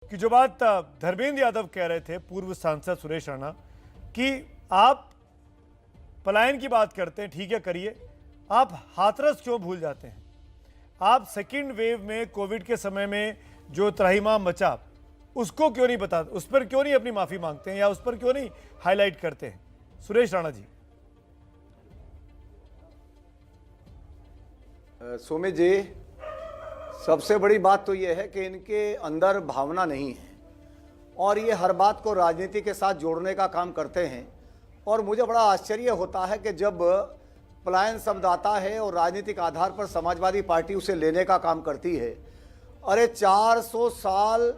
कि जो बात धर्मेंद्र यादव कह रहे थे, पूर्व सांसद सुरेश राणा, कि आप पलायन की बात करते हैं, ठीक है करिए, आप हाथरस क्यों भूल जाते हैं? आप सेकेंड वेव में कोविड के समय में जो त्राहिमाम मचा उसको क्यों नहीं बताते, उस पर क्यों नहीं अपनी माफी मांगते हैं या उस पर क्यों नहीं हाईलाइट करते हैं? सुरेश राणा जी। सुमित जी, सबसे बड़ी बात तो यह है कि इनके अंदर भावना नहीं है और ये हर बात को राजनीति के साथ जोड़ने का काम करते हैं। और मुझे बड़ा आश्चर्य होता है कि जब पलायन शब्द आता है और राजनीतिक आधार पर समाजवादी पार्टी उसे लेने का काम करती है। अरे 400 साल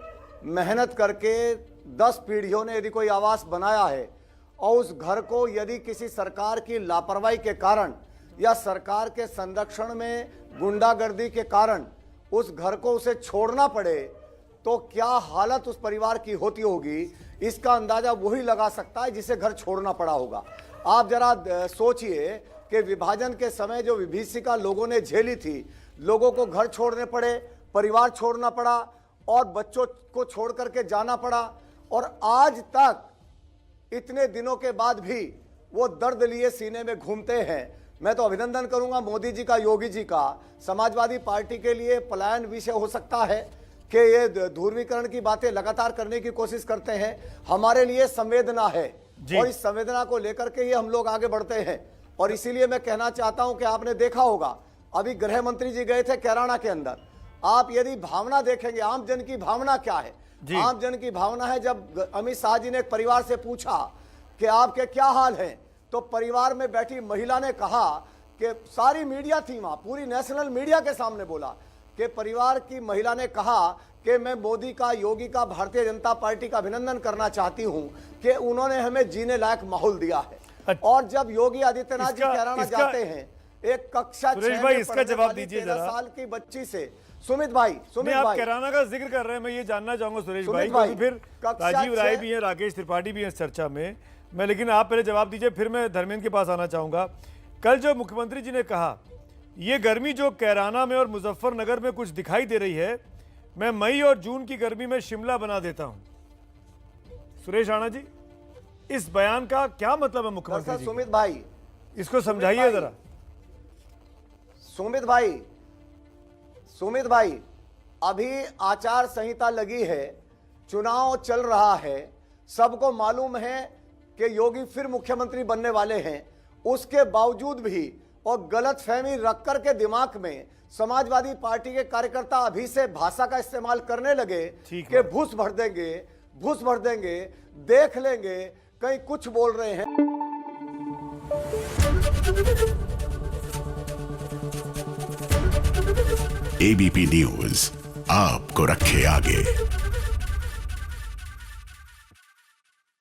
मेहनत करके 10 पीढ़ियों ने यदि कोई आवास बनाया है और उस घर को यदि किसी सरकार की लापरवाही के कारण या सरकार के संरक्षण में गुंडागर्दी के कारण उस घर को उसे छोड़ना पड़े तो क्या हालत उस परिवार की होती होगी, इसका अंदाजा वही लगा सकता है जिसे घर छोड़ना पड़ा होगा। आप जरा सोचिए कि विभाजन के समय जो विभीषिका लोगों ने झेली थी, लोगों को घर छोड़ने पड़े, परिवार छोड़ना पड़ा और बच्चों को छोड़ करके जाना पड़ा, और आज तक इतने दिनों के बाद भी वो दर्द लिए सीने में घूमते हैं। मैं तो अभिनंदन करूंगा मोदी जी का, योगी जी का। समाजवादी पार्टी के लिए पलायन विषय हो सकता है कि ये ध्रुवीकरण की बातें लगातार करने की कोशिश करते हैं, हमारे लिए संवेदना है और इस संवेदना को लेकर के ये हम लोग आगे बढ़ते हैं। और इसीलिए मैं कहना चाहता हूं कि आपने देखा होगा, अभी गृह मंत्री जी गए थे कैराना के अंदर। आप यदि भावना देखेंगे, आम जन की भावना क्या है? आम जन की भावना है, जब अमित शाह जी ने एक परिवार से पूछा कि आपके क्या हाल है, तो परिवार में बैठी महिला ने कहा कि सारी मीडिया थी वहां, पूरी नेशनल मीडिया के सामने बोला कि परिवार की महिला ने कहा कि मैं मोदी का, योगी का, भारतीय जनता पार्टी का अभिनंदन करना चाहती हूं कि उन्होंने हमें जीने लायक माहौल दिया है। और जब योगी आदित्यनाथ जी कैराना जाते हैं, एक कक्षा 6 में इसका जवाब दीजिए 13 साल की बच्ची से, सुमित भाई आप कैराना का जिक्र कर रहे हैं, मैं ये जानना चाहूंगा सुरेश भाई, क्योंकि फिर राजीव राय भी हैं, राकेश त्रिपाठी भी हैं इस चर्चा में। मैं लेकिन आप पहले जवाब दीजिए, फिर मैं धर्मेंद्र के पास आना चाहूंगा। कल जो मुख्यमंत्री जी ने कहा, ये गर्मी जो कैराना में और मुजफ्फरनगर में कुछ दिखाई दे रही है, मैं मई और जून की गर्मी में शिमला बना देता हूं। सुरेश राणा जी, इस बयान का क्या मतलब है मुख्यमंत्री जी? सुमित भाई, इसको समझाइए जरा। सुमित भाई, अभी आचार संहिता लगी है, चुनाव चल रहा है, सबको मालूम है कि योगी फिर मुख्यमंत्री बनने वाले हैं। उसके बावजूद भी और गलतफहमी रख कर के दिमाग में समाजवादी पार्टी के कार्यकर्ता अभी से भाषा का इस्तेमाल करने लगे कि घूस भर देंगे, देख लेंगे, कहीं कुछ बोल रहे हैं। एबीपी न्यूज आपको रखे आगे।